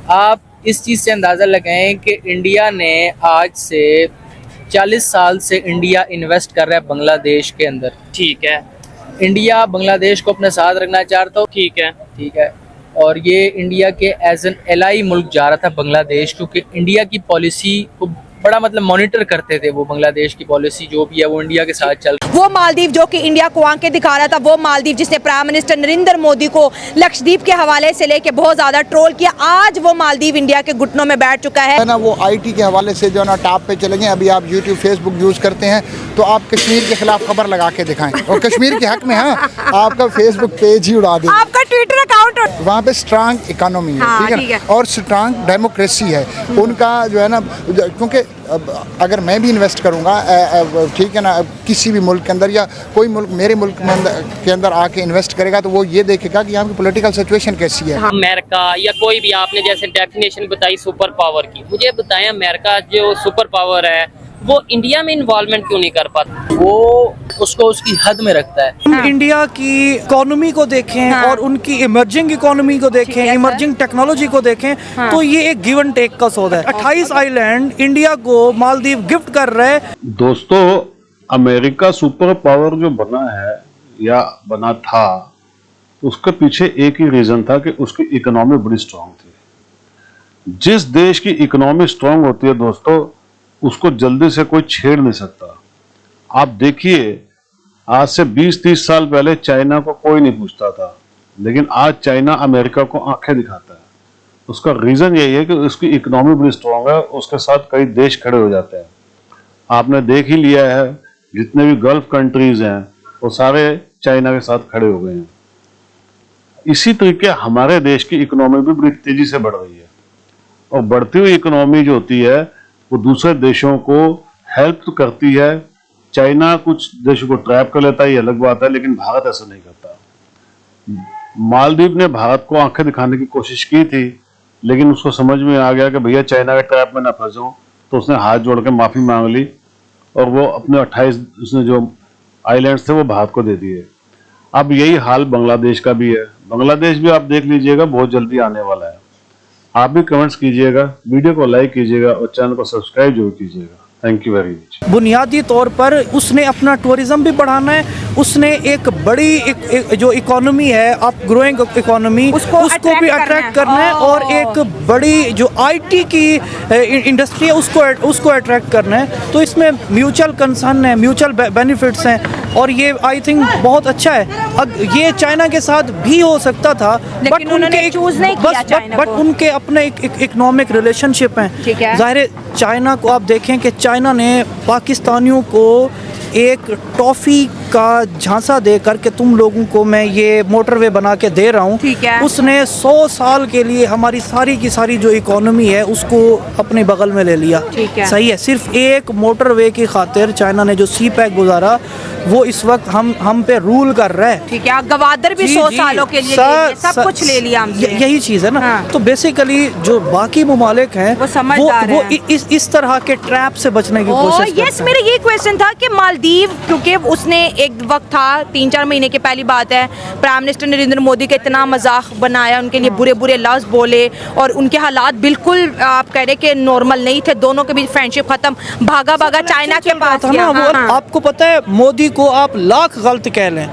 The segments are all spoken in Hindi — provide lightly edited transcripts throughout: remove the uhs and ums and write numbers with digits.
आप इस चीज़ से अंदाज़ा लगाएं कि इंडिया ने आज से 40 साल से इंडिया इन्वेस्ट कर रहा है बांग्लादेश के अंदर। ठीक है। इंडिया बांग्लादेश को अपने साथ रखना चाहता हो, ठीक है। और ये इंडिया के एज एन एलाई मुल्क जा रहा था बांग्लादेश, क्योंकि इंडिया की पॉलिसी को बड़ा मतलब मॉनिटर करते थे वो। बांग्लादेश की पॉलिसी जो भी है वो इंडिया के साथ चल। वो मालदीव जो कि इंडिया को आंखें दिखा रहा था, वो मालदीव जिसने प्राइम मिनिस्टर नरेंद्र मोदी को लक्षद्वीप के हवाले से लेके बहुत ज्यादा ट्रोल किया, आज वो मालदीव इंडिया के घुटनों में बैठ चुका है ना। वो आईटी के हवाले से जो ना टॉप पे चले गए। अभी आप यूट्यूब फेसबुक यूज़ करते हैं तो आप कश्मीर के खिलाफ खबर लगा के दिखाएं और कश्मीर के हक में हाँ आपका फेसबुक पेज ही उड़ा दें, आपका ट्विटर अकाउंट। वहाँ पे स्ट्रांग इकोनॉमी है, हाँ, ठीक है, और स्ट्रांग डेमोक्रेसी है उनका जो है ना। क्योंकि अगर मैं भी इन्वेस्ट करूँगा, ठीक है ना, किसी भी मुल्क के अंदर या कोई मुल्क मेरे मुल्क के अंदर आके इन्वेस्ट करेगा तो वो ये देखेगा कि यहाँ की पॉलिटिकल सिचुएशन कैसी है। अमेरिका या कोई भी, आपने जैसे डेफिनेशन बताई सुपर पावर की, मुझे बताएं अमेरिका जो सुपर पावर है वो इंडिया में इन्वॉल्वमेंट क्यों नहीं कर पाता? वो उसको उसकी हद में रखता है। हम इंडिया की इकोनॉमी को देखें और उनकी इमर्जिंग इकोनॉमी को देखें, इमर्जिंग टेक्नोलॉजी को देखें, तो ये एक गिव एंड टेक का सौदा है। 28 आइलैंड इंडिया को मालदीव गिफ्ट कर रहे हैं। दोस्तों, अमेरिका सुपर पावर जो बना है या बना था, उसके पीछे एक ही रीजन था कि उसकी इकोनॉमी बड़ी स्ट्रांग थी। जिस देश की इकोनॉमी स्ट्रांग होती है दोस्तों, उसको जल्दी से कोई छेड़ नहीं सकता। आप देखिए, आज से 20-30 साल पहले चाइना को कोई नहीं पूछता था, लेकिन आज चाइना अमेरिका को आंखें दिखाता है। उसका रीजन यही है कि उसकी इकोनॉमी बड़ी स्ट्रांग है, उसके साथ कई देश खड़े हो जाते हैं। आपने देख ही लिया है, जितने भी गल्फ कंट्रीज हैं वो सारे चाइना के साथ खड़े हो गए हैं। इसी तरीके हमारे देश की इकोनॉमी भी बड़ी तेजी से बढ़ रही है, और बढ़ती हुई इकोनॉमी जो होती है वो दूसरे देशों को हेल्प तो करती है। चाइना कुछ देशों को ट्रैप कर लेता है, ये अलग बात है, लेकिन भारत ऐसा नहीं करता। मालदीव ने भारत को आंखें दिखाने की कोशिश की थी, लेकिन उसको समझ में आ गया कि भैया चाइना के ट्रैप में ना फंस जाऊं, तो उसने हाथ जोड़ के माफी मांग ली और वो अपने 28 उसने जो आइलैंड्स थे वो भारत को दे दिए। अब यही हाल बांग्लादेश का भी है। बांग्लादेश भी आप देख लीजिएगा, बहुत जल्दी आने वाला है। आप भी कमेंट्स कीजिएगा, वीडियो को लाइक कीजिएगा और चैनल को सब्सक्राइब जरूर कीजिएगा। Thank you very much. बुनियादी तौर पर उसने अपना टूरिज्म भी बढ़ाना है, उसने एक बड़ी जो इकोनॉमी है, अप ग्रोइंग इकोनॉमी, उसको भी अट्रैक्ट करना है, और एक बड़ी जो आईटी की इंडस्ट्री है उसको अट्रैक्ट करना है। तो इसमें म्यूचुअल कंसर्न है, म्यूचुअल बेनिफिट्स हैं, और ये आई थिंक बहुत अच्छा है। अब ये चाइना के साथ भी हो सकता था, बट उनके अपने इकोनॉमिक रिलेशनशिप हैं। जाहिर है चाइना को आप देखें कि चाइना ने पाकिस्तानियों को एक टॉफ़ी का झांसा दे करके तुम लोगों को मैं ये मोटरवे बना के दे रहा हूँ, उसने 100 साल के लिए हमारी सारी की सारी जो इकोनॉमी है उसको अपने बगल में ले लिया। सही है, सिर्फ एक मोटरवे की खातिर चाइना ने जो सी पैक गुजारा वो इस वक्त हम पे रूल कर रहा है। ठीक है, गवादर भी 100 सालों के लिए सब कुछ ले लिया हमसे। यही चीज़ है ना। हाँ। तो बेसिकली जो बाकी ममालिक हैं वो इस तरह के ट्रैप से बचने की कोशिश करते हैं। यस, मेरा ये क्वेश्चन था कि मालदीव, क्योंकि उसने एक वक्त था 3-4 महीने की पहली बात है, प्राइम मिनिस्टर नरेंद्र मोदी का इतना मजाक बनाया, उनके लिए बुरे बुरे लफ्ज बोले, और उनके हालात बिल्कुल आप कह रहे कि नॉर्मल नहीं थे। दोनों के बीच फ्रेंडशिप खत्म, भागा चाइना के पास था ना। आपको पता है, मोदी को आप लाख गलत कह लें,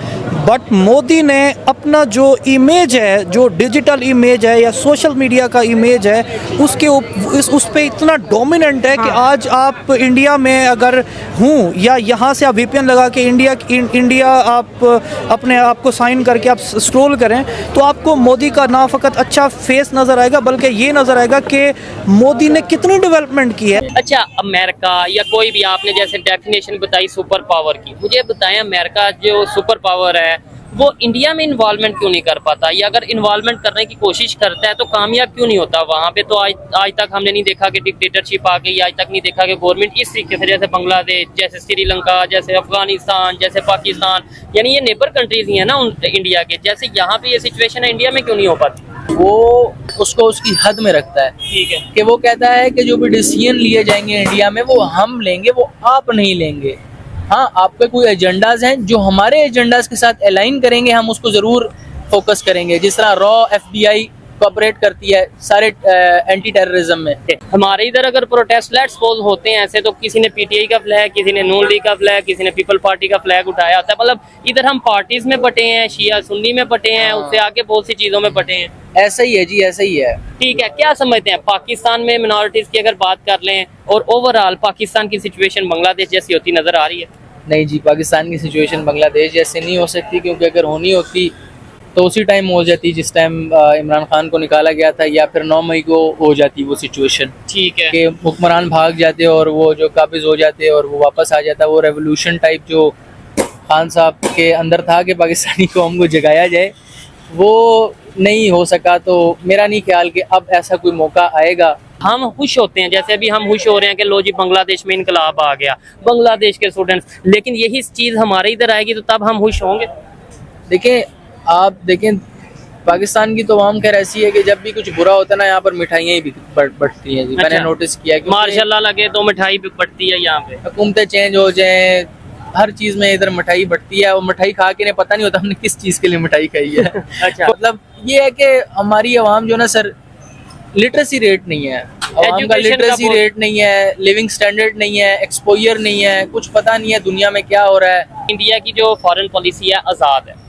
बट मोदी ने अपना जो इमेज है, जो डिजिटल इमेज है या सोशल मीडिया का इमेज है, उस पे इतना डोमिनेंट है कि आज आप इंडिया में अगर हूँ या यहाँ से आप VPN लगा के इंडिया आप अपने आप को साइन करके आप स्क्रॉल करें तो आपको मोदी का ना फ़कत अच्छा फेस नज़र आएगा, बल्कि ये नज़र आएगा कि मोदी ने कितनी डेवलपमेंट की है। अच्छा, अमेरिका या कोई भी, आपने जैसे डेफिनेशन बताई सुपर पावर की, मुझे बताएं अमेरिका जो सुपर पावर है वो इंडिया में इन्वॉल्वमेंट क्यों नहीं कर पाता, या अगर इन्वॉल्वमेंट करने की कोशिश करता है तो कामयाब क्यों नहीं होता? वहाँ पे तो आज तक हमने नहीं देखा कि डिक्टेटरशिप आ गई, आज तक नहीं देखा कि गवर्नमेंट इस तरीके से, जैसे बांग्लादेश, जैसे श्रीलंका, जैसे अफगानिस्तान, जैसे पाकिस्तान, यानी ये नेबर कंट्रीज ही है ना इंडिया के, जैसे यहाँ पे ये सिचुएशन है, इंडिया में क्यों नहीं हो पाती? वो उसको उसकी हद में रखता है। ठीक है, कि वो कहता है कि जो भी डिसीजन लिए जाएंगे इंडिया में वो हम लेंगे, वो आप नहीं लेंगे। हाँ, आपके कोई एजेंडाज हैं जो हमारे एजेंडाज के साथ अलाइन करेंगे, हम उसको ज़रूर फोकस करेंगे। जिस तरह रॉ FBI कोऑपरेट करती है सारे एंटी टेररिज्म में। हमारे इधर अगर प्रोटेस्ट लेट्स सपोज होते हैं ऐसे, तो किसी ने पीटीआई का फ्लैग, किसी ने नून लीग का फ्लैग, किसी ने पीपल पार्टी का फ्लैग उठाया होता है। मतलब इधर हम पार्टीज में बटे हैं, शिया सुन्नी में बटे हैं, उससे आगे बहुत सी चीजों में बटे हैं। ऐसा ही है जी, ऐसा ही है। ठीक है, क्या समझते हैं पाकिस्तान में मिनॉरिटीज की अगर बात कर लें और ओवरऑल पाकिस्तान की सिचुएशन बांग्लादेश जैसी होती नजर आ रही है? नहीं जी, पाकिस्तान की सिचुएशन बांग्लादेश जैसे नहीं हो सकती, क्योंकि अगर होनी होती तो उसी टाइम हो जाती जिस टाइम इमरान खान को निकाला गया था, या फिर 9 मई को हो जाती वो सिचुएशन ठीक है, कि हुक्मरान भाग जाते और वो जो काबिज हो जाते और वो वापस आ जाता। वो रेवोल्यूशन टाइप जो खान साहब के अंदर था कि पाकिस्तानी कौम को जगाया जाए, वो नहीं हो सका। तो मेरा नहीं ख्याल कि अब ऐसा कोई मौका आएगा। हम खुश होते हैं, जैसे अभी हम खुश हो रहे हैं कि लो जी बांग्लादेश में इनकलाब आ गया, बांग्लादेश के स्टूडेंट्स, लेकिन यही चीज़ हमारे इधर आएगी तो तब हम खुश होंगे। देखें, आप देखें पाकिस्तान की तो आम खैर ऐसी है कि जब भी कुछ बुरा होता है ना, यहाँ पर मिठाइयाँ ही बढ़ती हैं जी। मैंने नोटिस किया कि मार्शाल्लाह लगे तो मिठाई भी बढ़ती है यहाँ पे। हुकूमतें चेंज हो जाएं, हर चीज़ में इधर मिठाई बढ़ती है, और मिठाई खा के नहीं पता नहीं होता हमने किस चीज़ के लिए मिठाई खाई है। अच्छा। मतलब ये है कि हमारी आवाम जो ना सर, लिटरेसी रेट नहीं है, आवाम का Education का लिटरेसी बहुत- रेट नहीं है, लिविंग स्टैंडर्ड नहीं है, एक्सपोजर नहीं है, कुछ पता नहीं है दुनिया में क्या हो रहा है। इंडिया की जो फॉरेन पॉलिसी है आज़ाद है,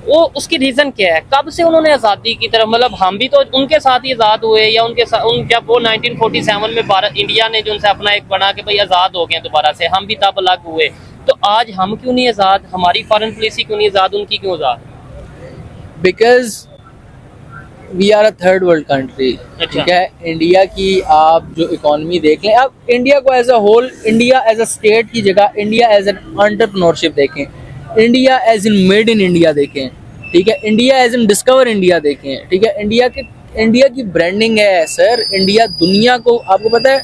वो उसकी रीज़न क्या है? कब से उन्होंने आज़ादी की तरफ, मतलब हम भी तो उनके साथ ही आज़ाद हुए, या उनके साथ जब वो 1947 में भारत इंडिया ने जो उनसे अपना एक बना के भाई आज़ाद हो गए दोबारा से, हम भी तब अलग हुए, तो आज हम क्यों नहीं आज़ाद? हमारी फॉरेन पॉलिसी क्यों नहीं आज़ाद, उनकी क्यों आज़ाद? Because we are a third world country. ठीक है, इंडिया की आप जो इकोनॉमी देख लें, आप इंडिया को as a whole, India as a state की जगह इंडिया एज एन एंटरप्रेन्योरशिप देखें, India as in made in India देखें। ठीक है, India as in discover India देखें। ठीक है, इंडिया की ब्रांडिंग है सर। इंडिया दुनिया को, आपको पता है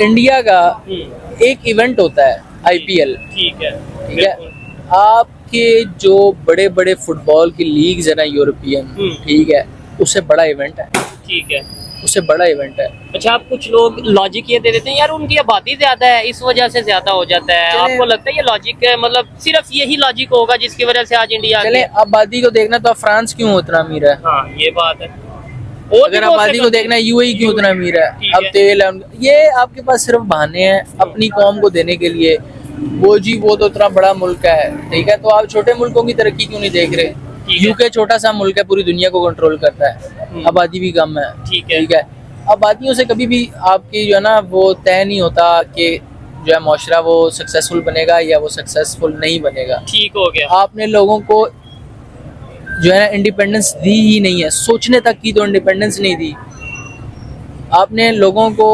इंडिया का एक इवेंट होता है IPL। ठीक है, ठीक है, आपके जो बड़े बड़े फुटबॉल की लीग्स है ना यूरोपियन, ठीक है, उससे बड़ा इवेंट है। ठीक है, उससे बड़ा इवेंट है। अच्छा, आप कुछ लोग लॉजिक ये दे देते हैं यार उनकी आबादी ज्यादा है इस वजह से ज्यादा हो जाता है, आपको लगता है ये लॉजिक है? मतलब सिर्फ यही लॉजिक होगा जिसकी वजह से आज इंडिया चले आबादी को देखना तो फ्रांस क्यों उतना अमीर है? हाँ, ये बात है। और अगर आबादी को देखना UAE क्यों उतना अमीर है? ठीक अब है। तेल है ये आपके पास सिर्फ बहाने हैं अपनी कौम को देने के लिए। वो जी वो तो इतना बड़ा मुल्क है, ठीक है, तो आप छोटे मुल्कों की तरक्की क्यों नहीं देख रहे? UK छोटा सा मुल्क है, पूरी दुनिया को कंट्रोल करता है, आबादी भी कम है। ठीक है। ठीक है, आबादियों से कभी भी आपकी जो है ना वो तय नहीं होता कि जो है माशरा वो सक्सेसफुल बनेगा या वो सक्सेसफुल नहीं बनेगा। ठीक हो गया। आपने लोगों को जो है ना इंडिपेंडेंस दी ही नहीं है, सोचने तक की तो इंडिपेंडेंस नहीं दी आपने लोगों को।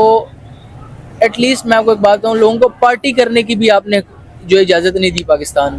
एटलीस्ट मैं आपको एक बात कहूँ, लोगों को पार्टी करने की भी आपने जो इजाज़त नहीं दी पाकिस्तान में।